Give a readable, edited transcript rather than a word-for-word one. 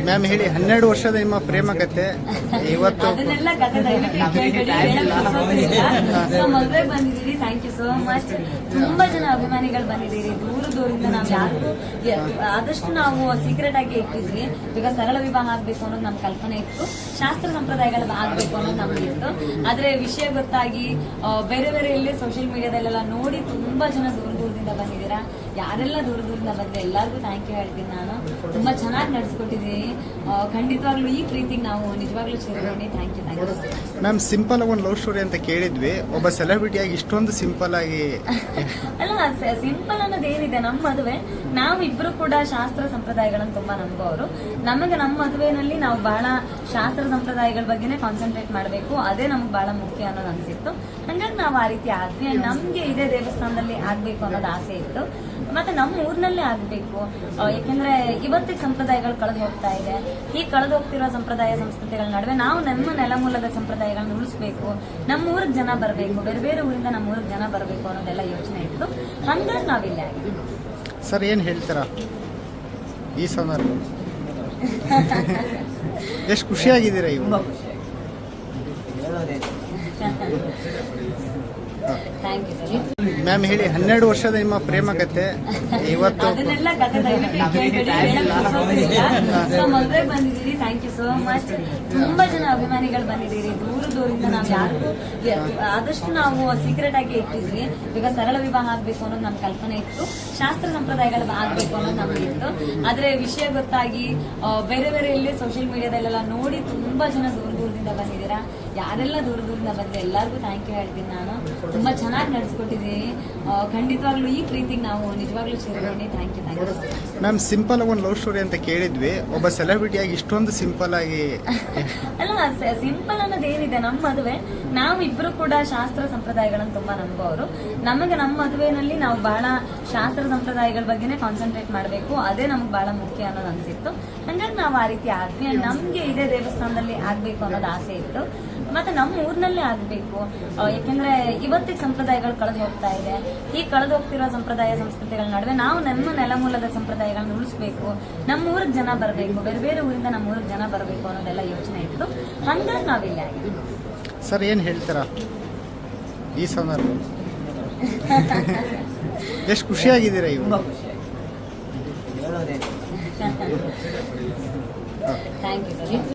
Ma'am ಹೇಳಿ, 12 ವರ್ಷದ ನಿಮ್ಮ ಪ್ರೇಮ ಕತೆ ಇವತ್ತು ಅದನ್ನೆಲ್ಲ ಕತೆ ಮದುವೆ ಬಂದಿದ್ದೀರಿ. Thank you so much. ತುಂಬಾ ಜನ ಅಭಿಮಾನಿಗಳು ಬಂದಿದ್ದೀರಿ. ದೂರದಿಂದ ನಾವು ಯಾರಿಗೂ ಆದಷ್ಟು ನಾವು ಸೀಕ್ರೆಟ್ ಆಗಿ ಇಟ್ಟಿದ್ವಿ. ಈಗ ಸರಳ ವಿವಾಹ ಆಗ್ಬೇಕು ಅನ್ನೋದು ನಮ್ ಕಲ್ಪನೆ ಇತ್ತು, ಶಾಸ್ತ್ರ ಸಂಪ್ರದಾಯಗಳು ಆಗ್ಬೇಕು ಅನ್ನೋದು ನಮ್ಗೆ ಇತ್ತು. ಆದ್ರೆ ವಿಷಯ ಗೊತ್ತಾಗಿ ಬೇರೆ ಬೇರೆ ಇಲ್ಲಿ ಸೋಷಿಯಲ್ ಮೀಡಿಯಾದಲ್ಲೆಲ್ಲ ನೋಡಿ ತುಂಬಾ ಜನ ದೂರದಿಂದ ಬಂದಿದ್ದೀರಾ. ಯಾರೆಲ್ಲ ದೂರದಿಂದ ಬಂದ್ರೆ ಎಲ್ಲರಿಗೂ ಥ್ಯಾಂಕ್ ಯು ಹೇಳ್ತೀನಿ. ನಾನು ತುಂಬಾ ಚೆನ್ನಾಗಿ ನಡೆಸ್ಕೊಟ್ಟಿದ್ದೀನಿ. ಖಂಡಿತವಾಗ್ಲೂ ಈ ಪ್ರೀತಿಗೆ ನಾವು ನಿಜವಾಗ್ಲೂ ಸೇರಿರೋಣ. Thank you. ಮ್ಯಾಮ್, ಸಿಂಪಲ್ ಆಗಿ ಒಂದು ಲವ್ ಸ್ಟೋರಿ ಅಂತ ಕೇಳಿದ್ವಿ. ಒಬ್ಬ ಸೆಲೆಬ್ರಿಟಿಯಾಗಿ ಇಷ್ಟೊಂದು ಸಿಂಪಲ್ ಆಗಿ ಅಲ್ಲ, ಸಿಂಪಲ್ ಅನ್ನೋದು ಏನಿದೆ, ನಮ್ಮ ಮದುವೆ ನಾವಿಬ್ರು ಕೂಡ ಶಾಸ್ತ್ರ ಸಂಪ್ರದಾಯಗಳನ್ನು ತುಂಬಾ ನಂಬೋರು. ನಮಗೆ ನಮ್ಮ ಮದುವೆನಲ್ಲಿ ನಾವು ಬಹಳ ಶಾಸ್ತ್ರ ಸಂಪ್ರದಾಯಗಳ ಬಗ್ಗೆನೇ ಕಾನ್ಸಂಟ್ರೇಟ್ ಮಾಡಬೇಕು, ಅದೇ ನಮ್ಗೆ ಬಹಳ ಮುಖ್ಯ ಅನ್ನೋದು ಅನ್ಸಿತ್ತು. ಹಂಗಾಗಿ ನಾವು ಆ ರೀತಿ ಆದ್ವಿ. ನಮ್ಗೆ ಇದೇ ದೇವಸ್ಥಾನದಲ್ಲಿ ಆಗ್ಬೇಕು ಅನ್ನೋದು ಆಸೆ ಇತ್ತು, ಮತ್ತೆ ನಮ್ಮ ಊರಿನಲ್ಲೇ ಆಗ್ಬೇಕು. ಯಾಕೆಂದ್ರೆ ಇವತ್ತಿಗೆ ಸಂಪ್ರದಾಯಗಳು ಕಳೆದು ಹೋಗ್ತಾ ಇದೆ. ಈ ಕಳೆದು ಹೋಗ್ತಿರೋ ಸಂಪ್ರದಾಯ ಸಂಸ್ಕೃತಿಗಳ ನಡುವೆ ನಾವು ನಮ್ಮ ನೆಲಮೂಲದ ಸಂಪ್ರದಾಯಗಳನ್ನ ಉಳಿಸ್ಬೇಕು, ನಮ್ಮ ಊರಿಗೆ ಜನ ಬರಬೇಕು, ಬೇರೆ ಬೇರೆ ಊರಿಂದ ನಮ್ಮ ಊರಿಗೆ ಜನ ಬರಬೇಕು ಅನ್ನೋದೆಲ್ಲ ಯೋಚನೆ ಇತ್ತು. ಹಂಗಾಗಿ ನಾವಿಲ್ಲೇ ಆಗಿದ್ವಿ. ಸರ್, ಏನ್ ಹೇಳ್ತೀರಾ ಈ ಸಂದರ್ಭ? ಎಷ್ಟು ಖುಷಿಯಾಗಿದ್ದೀರಾ ಇವಾಗ? Thank you sir. ಮ್ಯಾಮ್ ಹೇಳಿ, 12 ವರ್ಷದ ನಿಮ್ಮ ಪ್ರೇಮ ಕತೆ ಇವತ್ತು ಅದನ್ನೆಲ್ಲ ಕತೆ ಮದುವೆ ಬಂದಿದ್ದೀರಿ. Thank you so much. ತುಂಬಾ ಜನ ಅಭಿಮಾನಿಗಳು ಬಂದಿದ್ದೀರಿ. ದೂರದಿಂದ ನಾವು ಯಾರಿಗೂ ಆದಷ್ಟು ನಾವು ಸೀಕ್ರೆಟ್ ಆಗಿ ಇಟ್ಟಿದ್ವಿ. ಈಗ ಸರಳ ವಿವಾಹ ಆಗ್ಬೇಕು ಅನ್ನೋದು ನಮ್ ಕಲ್ಪನೆ ಇತ್ತು, ಶಾಸ್ತ್ರ ಸಂಪ್ರದಾಯಗಳು ಆಗ್ಬೇಕು ಅನ್ನೋದು ನಮ್ಗೆ ಇತ್ತು. ಆದ್ರೆ ವಿಷಯ ಗೊತ್ತಾಗಿ ಬೇರೆ ಬೇರೆ ಇಲ್ಲಿ ಸೋಷಿಯಲ್ ಮೀಡಿಯಾದಲ್ಲೆಲ್ಲ ನೋಡಿ ತುಂಬಾ ಜನ ದೂರದಿಂದ ಬಂದಿದ್ದೀರಾ. ಯಾರೆಲ್ಲ ದೂರದಿಂದ ಬಂದ್ರೆ ಎಲ್ಲರಿಗೂ ಥ್ಯಾಂಕ್ ಯು ಹೇಳ್ತೀನಿ. ನಾನು ತುಂಬಾ ಚೆನ್ನಾಗಿ ನಡೆಸ್ಕೊಟ್ಟಿದ್ದೀನಿ. ಖಂಡಿತವಾಗ್ಲೂ ಈ ಪ್ರೀತಿಗೆ ನಾವು ನಿಜವಾಗ್ಲೂ ಸೇರಿರೋಣ. Thank you. ಮ್ಯಾಮ್, ಸಿಂಪಲ್ ಆಗಿ ಒಂದು ಲವ್ ಸ್ಟೋರಿ ಅಂತ ಕೇಳಿದ್ವಿ. ಒಬ್ಬ ಸೆಲೆಬ್ರಿಟಿಯಾಗಿ ಇಷ್ಟೊಂದು ಸಿಂಪಲ್ ಆಗಿ ಅಲ್ಲ, ಸಿಂಪಲ್ ಅನ್ನೋದು ಏನಿದೆ, ನಮ್ಮ ಮದುವೆ ನಾವಿಬ್ರು ಕೂಡ ಶಾಸ್ತ್ರ ಸಂಪ್ರದಾಯಗಳನ್ನು ತುಂಬಾ ನಂಬೋರು. ನಮಗೆ ನಮ್ಮ ಮದುವೆನಲ್ಲಿ ನಾವು ಬಹಳ ಶಾಸ್ತ್ರ ಸಂಪ್ರದಾಯಗಳ ಬಗ್ಗೆನೇ ಕಾನ್ಸಂಟ್ರೇಟ್ ಮಾಡಬೇಕು, ಅದೇ ನಮ್ಗೆ ಬಹಳ ಮುಖ್ಯ ಅನ್ನೋದು ಅನ್ಸಿತ್ತು. ಹಂಗಾಗಿ ನಾವು ಆ ರೀತಿ ಆದ್ವಿ. ನಮ್ಗೆ ಇದೇ ದೇವಸ್ಥಾನದಲ್ಲಿ ಆಗ್ಬೇಕು ಅನ್ನೋದು ಆಸೆ ಇತ್ತು, ಮತ್ತೆ ನಮ್ಮ ಊರಿನಲ್ಲೇ ಆಗ್ಬೇಕು. ಯಾಕೆಂದ್ರೆ ಇವತ್ತಿಗೆ ಸಂಪ್ರದಾಯಗಳು ಕಳೆದು ಹೋಗ್ತಾ ಇದೆ. ಈ ಕಳೆದು ಹೋಗ್ತಿರೋ ಸಂಪ್ರದಾಯ ಸಂಸ್ಕೃತಿಗಳ ನಡುವೆ ನಾವು ನಮ್ಮ ನೆಲಮೂಲದ ಸಂಪ್ರದಾಯಗಳನ್ನ ಉಳಿಸ್ಬೇಕು, ನಮ್ಮ ಊರಿಗೆ ಜನ ಬರಬೇಕು, ಬೇರೆ ಬೇರೆ ಊರಿಂದ ನಮ್ಮ ಊರಿಗೆ ಜನ ಬರಬೇಕು ಅನ್ನೋದೆಲ್ಲ ಯೋಚನೆ ಇತ್ತು. ಹಂಗಾಗಿ ನಾವಿಲ್ಲೇ ಆಗಿದ್ವಿ. ಸರ್, ಏನ್ ಹೇಳ್ತೀರಾ ಈ ಸಂದರ್ಭ? ಎಷ್ಟು ಖುಷಿಯಾಗಿದ್ದೀರಾ ಇವಾಗ? Thank you sir.